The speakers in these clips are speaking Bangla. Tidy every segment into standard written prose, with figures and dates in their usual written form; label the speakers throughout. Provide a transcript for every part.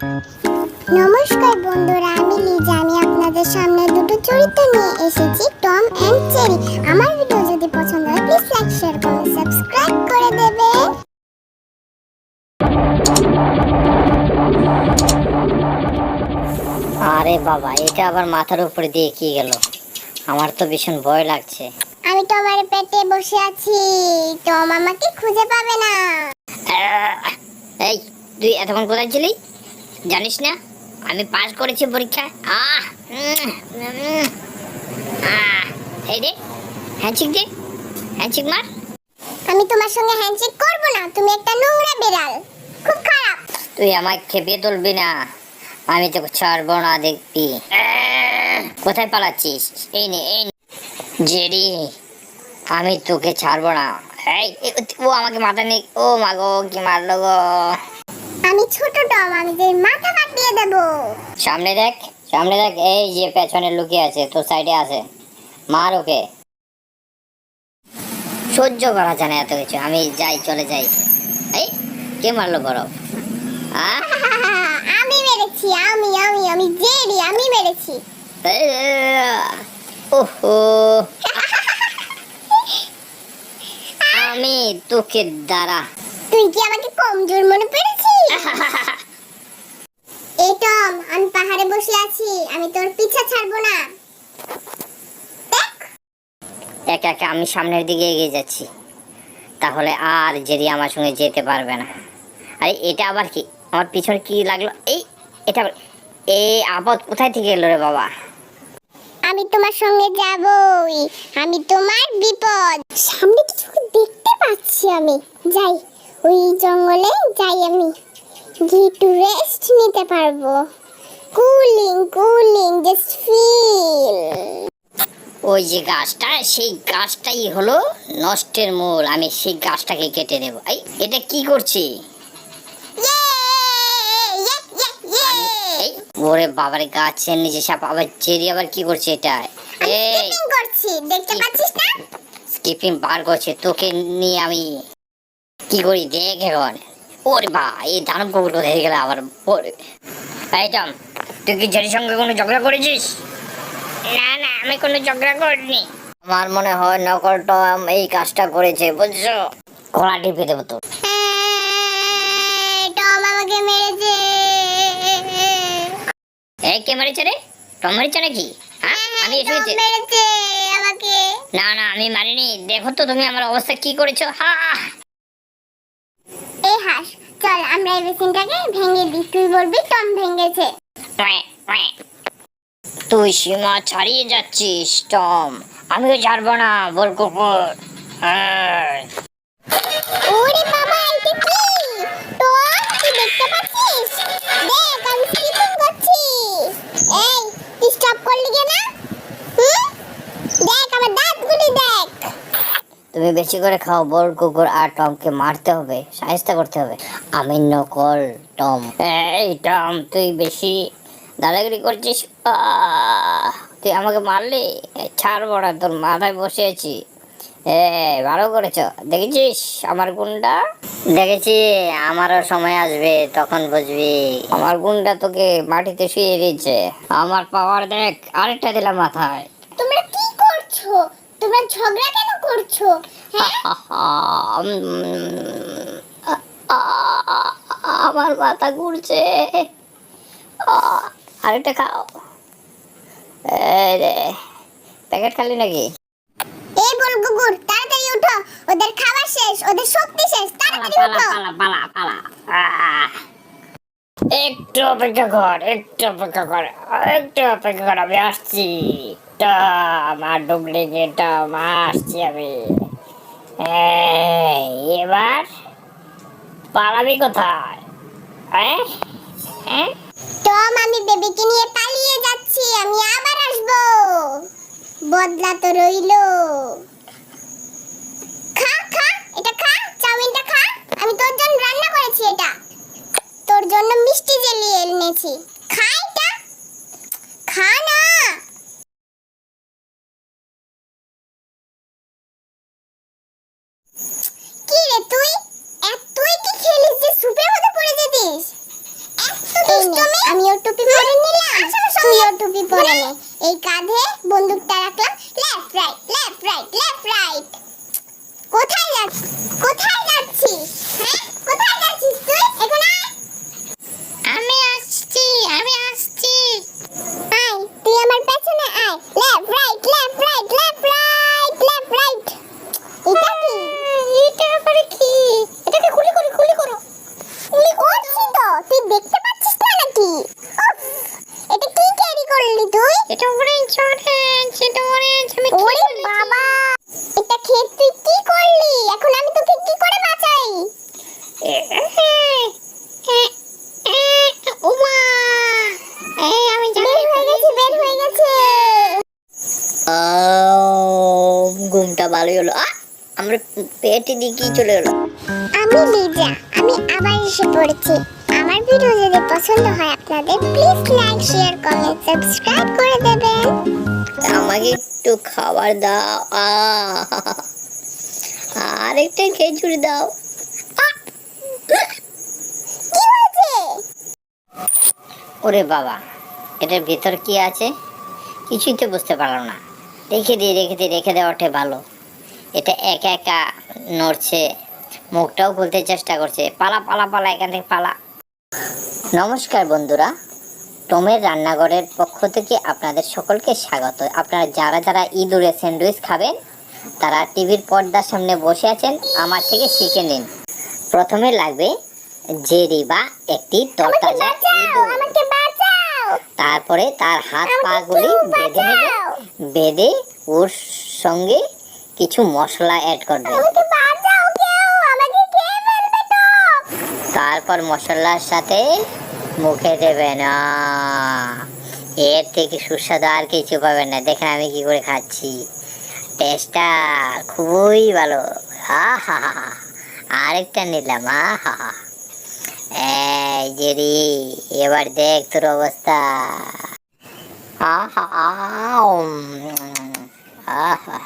Speaker 1: নমস্কার বন্ধুরা, আমি লিজা। আমি আপনাদের সামনে দুটো চরিত্র নিয়ে এসেছি, টম এন্ড জেরি। আমার ভিডিও যদি পছন্দ হয় please like, share, comment, subscribe করে দেবে।
Speaker 2: আরে বাবা, এটা আবার মাথার উপরে দিয়ে কি গেল? আমার তো ভীষণ ভয় লাগছে।
Speaker 1: আমি টমের পেটে বসে আছি, টম আমাকে খুঁজে পাবে না।
Speaker 2: এই, তুই এতক্ষণ কোথায় ছিলি জানিস না? আমি পাস করেছি পরীক্ষায়। এই রে, হ্যান্ডশেক দে, হ্যান্ডশেক মার।
Speaker 1: আমি তোমার সঙ্গে হ্যান্ডশেক করব না, তুমি একটা নোংরা বিড়াল, খুব খারাপ।
Speaker 2: তুই আমায় খেপিয়ে তুলবি না, আমি তোকে ছাড়বো না, দেখবি। কোথায় পালাচ্ছিস? এই নে, এই নে। জেরি, আমি তোকে ছাড়বো না। এই, ও আমাকে মাথা নেই। ও মা গো, কি মারলো গো।
Speaker 1: আমি ছোট টম, আমি যে মাথা কাটিয়ে দেব।
Speaker 2: সামনে দেখ, সামনে দেখ, এই যে পেছনে লুকিয়ে আছে, তোর সাইডে আছে, মার ওকে। সহ্য করা যায় না এত কিছু, আমি যাই, চলে যাই। এই, কে মারলো বরফ?
Speaker 1: আমি মেরেছি, আমি জেরি, আমি মেরেছি।
Speaker 2: ওহো, আমি তোকে দাঁড়া।
Speaker 1: তুই কি আমাকে কমজোর মনে পেরেছিস? এই টম, আমি পাহাড়ে বসে আছি, আমি তোর পিছা ছাড়বো না।
Speaker 2: একা একা আমি সামনের দিকে এগিয়ে যাচ্ছি, তাহলে আর জেরি আমার সঙ্গে যেতে পারবে না। আরে এটা আবার কি? আমার পিছনে কি লাগলো? এই, এটা এই আপদ কোথায় থেকে এলো রে বাবা?
Speaker 1: আমি তোমার সঙ্গে যাবই, আমি তোমার বিপদ। সামনে কিছু দেখতে পাচ্ছি, আমি যাই, ওই জঙ্গলে যাই, আমি গিয়ে একটু রেস্ট নিতে পারবো। Cooling cooling, just feel.
Speaker 2: ওই যে গাছটা, সেই গাছটাই হলো নষ্টের মূল। আমি সেই গাছটাকে কেটে দেবো। এই, এটা কি করছি? এই, ওরে বাবারে, গাছের নিচে সাপ। আবার জেরি আবার কি করছে এটা? এই,
Speaker 1: স্কিপিং করছি, দেখতে পাচ্ছিস না?
Speaker 2: স্কিপিং বার করছে। তোকে নিয়ে আমি কি করি দেখ এখন। ওরে বা, এই দানব কুকুর কোথায় গেলে আবার? এই টম, তুই কি জেরির সঙ্গে কোনো ঝগড়া করেছিস? না না, আমি কোনো ঝগড়া করিনি। আমার মনে হয় নকল টম এই কাজটা করেছে, বুঝছো? গলা টিপে দেবো তো।
Speaker 1: টম আমাকে মেরেছে।
Speaker 2: এই, কে মেরেছে রে? টম মেরেছে নাকি? হ্যাঁ, আমি এসে গেছি।
Speaker 1: মেরেছে আমাকে।
Speaker 2: না না, আমি মারিনি। দেখো তো তুমি আমার অবস্থা কি করেছো। হা,
Speaker 1: এই হাস, চল আমরা এই বেসিনটাকে ভেঙে দিই, তুই বলবি টম ভেঙেছে।
Speaker 2: তুই সীমা ছাড়িয়ে যাচ্ছিস টম, আমিও ছাড়বো না, বল কুকুর।
Speaker 1: ওরে বাবা, এটা কি? টম, তুই দেখতে পাচ্ছিস? দেখ, আমি স্কিপিং করছি। এই, তুই স্টপ করলি কেন? দেখ আমার দাঁতগুলি দেখ।
Speaker 2: তুমি বেশি করে খাও বল কুকুর, আর টমকে মারতে হবে, সাহায্য করতে হবে। আমি নকল টম। এই টম, তুই বেশি দাদাগিরি করছিস। তুই আমাকে মারলি, ছাড়বো না, তোর মাথায় বসে আছি। ভালো করেছ, দেখেছিস আমার গুণটা? দেখেছি, আমারও সময় আসবে, তখন বুঝবি। আমার গুণটা তোকে মাটিতে শুয়ে দিয়েছে। আমার পাওয়ার দেখ, আরেকটা দিলাম মাথায়।
Speaker 1: তোমরা কি করছো? তোমরা ঝগড়া কেন করছো?
Speaker 2: আমার মাথা ঘুরছে। আরেকটা খাও। এই রে, প্যাকেট খালি নাকি?
Speaker 1: এই বল কুকুর, তাড়াতাড়ি উঠো, ওদের খাবার শেষ, ওদের শক্তি শেষ, তাড়াতাড়ি উঠো।
Speaker 2: পালা। একটু অপেক্ষা কর, একটু অপেক্ষা কর, একটু অপেক্ষা কর, আমি আসছি। আমার ডুপ্লিকেট আসছি আমি। এবার পালাবি কোথায়?
Speaker 1: টম, আমি বেবিকে নিয়ে পালিয়ে যাচ্ছি, আমি আবার আসবো। বদলা তো রইলো। খা খা, এটা খা, চাউমিনটা খা, আমি তোর জন্য রান্না করেছি এটা। তোর জন্য মিষ্টি জেলি এনেছি, খা এটা, খা না। কি রে তুই, তুই কি খেলিস যে সুপের মধ্যে পড়ে যেতিস? নে, আমিও টুপি পরে নিলাম, তুইও টুপি পরে নে। এই কাঁধে বন্দুকটা রাখলাম, left right left right left right. কোথায় যাচ্ছিস? কোথায় যাচ্ছিস? হ্যাঁ, কোথায় যাচ্ছিস তুই? এখন আয়। আমি আসছি, আমি আসছি। আয়, তুই আমার পেছনে আয়। Left right left right left right left right. এটা কি? এটা আবার কি? এটাকে গুলি করো, গুলি করো। গুলি করছি তো, তুই দেখতে পাচ্ছিস না নাকি? উফ, এটা কি ক্যারি করলি তুই? এটা অরেঞ্জ অরেঞ্জ, এটা অরেঞ্জ। আমি ওরে বাবা, এটা খেয়ে তুই কি করলি? এখন আমি তোকে কি করে বাঁচাই? ওমা, এই আমি বের হয়ে গেছি, বের হয়ে গেছে।
Speaker 2: ঘুমটা ভালোই হলো। আমরা পেটে দিকে চলে গেল।
Speaker 1: আমি লিজা, আমি আবার এসে পড়েছি। আমার ভিডিও যদি পছন্দ হয় আপনাদের, please like share comment subscribe করে দেবেন।
Speaker 2: আমাকে একটু খাবার দাও। আরেকটা খেজুর দাও।
Speaker 1: কি হয়েছে?
Speaker 2: ওরে বাবা, এটার ভিতর কি আছে কিছুই তো বুঝতে পারলাম না। রেখে দেওয়াটাই ভালো। এটা একা একা নড়ছে, মুখটাও খুলতে চেষ্টা করছে। পালা পালা পালা, এখান থেকে পালা। নমস্কার বন্ধুরা, টমের রান্নাঘরের পক্ষ থেকে আপনাদের সকলকে স্বাগত। আপনারা যারা যারা ইঁদুরে স্যান্ডউইচ খাবেন তারা টিভির পর্দার সামনে বসে আছেন, আমার থেকে শিখে নিন। প্রথমে লাগবে জেরি বা একটি তরতাজা ইঁদুর।
Speaker 1: আমাকে বাঁচাও।
Speaker 2: তারপরে তার হাত পা গুলি বেঁধে নেবে, বেঁধে ওর সঙ্গে কিছু মশলা অ্যাড করবে।
Speaker 1: আমাকে বাঁচাও, কেউ আমাকে খেয়ে ফেলবে তো।
Speaker 2: তারপর মশলার সাথে মুখে দেবেন। এর থেকে সুস্বাদু আর কিছু পাবেন না। দেখেন আমি কি করে খাচ্ছি, টেস্টটা খুবই ভালো। আহা, আরেকটা নিলাম। আহা, এই জেরি, এবার দেখ তোর অবস্থা। আহা, আহা।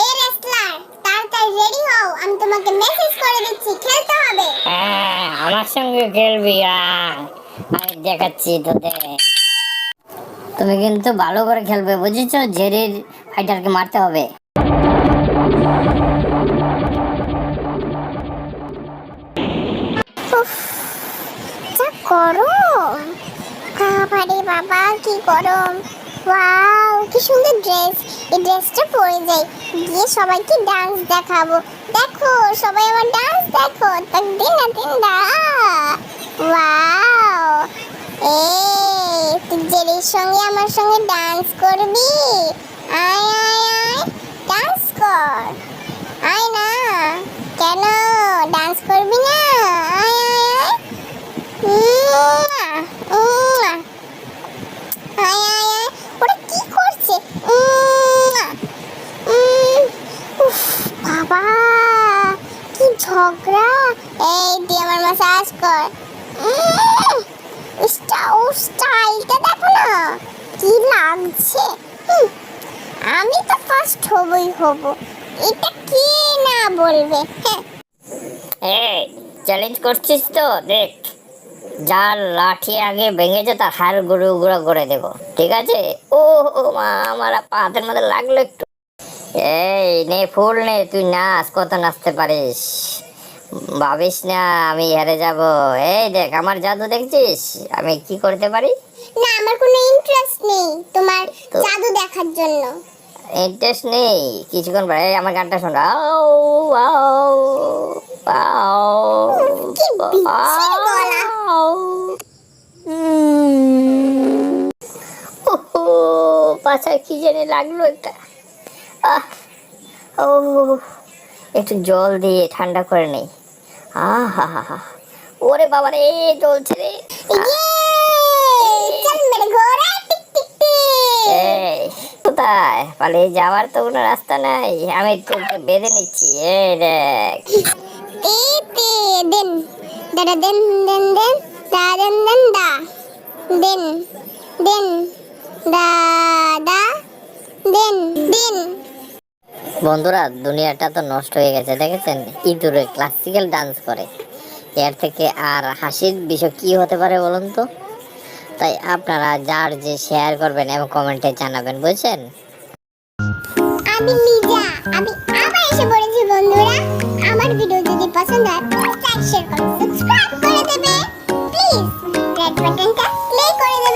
Speaker 1: এই রেসলার, তাড়াতাড়ি রেডি হও, আমি তোমাকে মেসেজ করে দিচ্ছি, খেলতে হবে।
Speaker 2: আমার সঙ্গে খেলবি? আমি দেখাচ্ছি তোদের। তুমি কিন্তু ভালো করে খেলবে, বুঝেছো? জেরির ফাইটারকে মারতে হবে।
Speaker 1: উফ, যা গরম। বাবারে বাবা, কি গরম। ওয়াও, কি সুন্দর ড্রেস। এই ড্রেসটা পরে যাই, গিয়ে সবাইকে ডান্স দেখাবো। দেখো সবাই আমার ডান্স দেখো। তাক দিনা দিনা। ওয়াও, এই তুই জেরির সঙ্গে আমার সঙ্গে ডান্স করবি? আয় আয় আয়, ডান্স কর। আয় না, কেন ডান্স করবি না? আয় আয় আয়। উম্মুয়া, উম্মুয়া। আয় আয় আয়। ওরা কি করছে? উম্মুয়া। উফ, বাবা কি ঝগড়া। এই দিয়ে আমার ম্যাসাজ কর। স্টাইলটা দেখো না, কি লাগছে। আমি তো ফার্স্ট হব। এটা কি না বলবে? হ্যাঁ,
Speaker 2: এই চ্যালেঞ্জ করছিস তো? দেখ, যার লাঠি আগে ভেঙেছে তার হাড় গুঁড়ো গুঁড়ো করে দেবো, ঠিক আছে? ও ও মা, আমার হাতের মধ্যে লাগলো একটু। এই নে ফুল নে, তুই নাচ, কত নাচতে পারিস। ভাবিস না আমি হেরে যাব। এই দেখ আমার জাদু, দেখছিস আমি কি করতে পারি?
Speaker 1: না আমার কোনো ইন্টারেস্ট নেই তোমার
Speaker 2: তো-
Speaker 1: জাদু দেখার জন্য।
Speaker 2: ইন্টারেস্ট নেই কিছুক্ষণ পরে। এই আমার গানটা শোন। আও আও আও
Speaker 1: কি বিচ্ছিরি গলা।
Speaker 2: আও। ওহো, পাছায় কি জানি লাগলো একটা। আহ, ও, একটু জল দিয়ে ঠান্ডা করে নেই। আহা হা হা, ওরে বাবা রে, জ্বলছে রে।
Speaker 1: চল মেরে ঘোড়া, টিক টিক টিক।
Speaker 2: এই কোথায় পালিয়ে যাওয়ার তো কোনো রাস্তা নাই, আমি তোকে বেঁধে নিচ্ছি। এই দেখ।
Speaker 1: তে দেন দাদা, দেন দেন দেন দা, দেন দেন দা, দেন দেন দাদা, দেন দেন।
Speaker 2: বন্ধুরা, দুনিয়াটা তো নষ্ট হয়ে গেছে, দেখেছেন? ইঁদুরে ক্লাসিক্যাল ডান্স করে। এর থেকে আর হাসির বিষয় কি হতে পারে বলুন তো? তাই আপনারা যার যে শেয়ার করবেন এবং কমেন্টে জানাবেন, বুঝছেন?
Speaker 1: আমি লিজা, আমি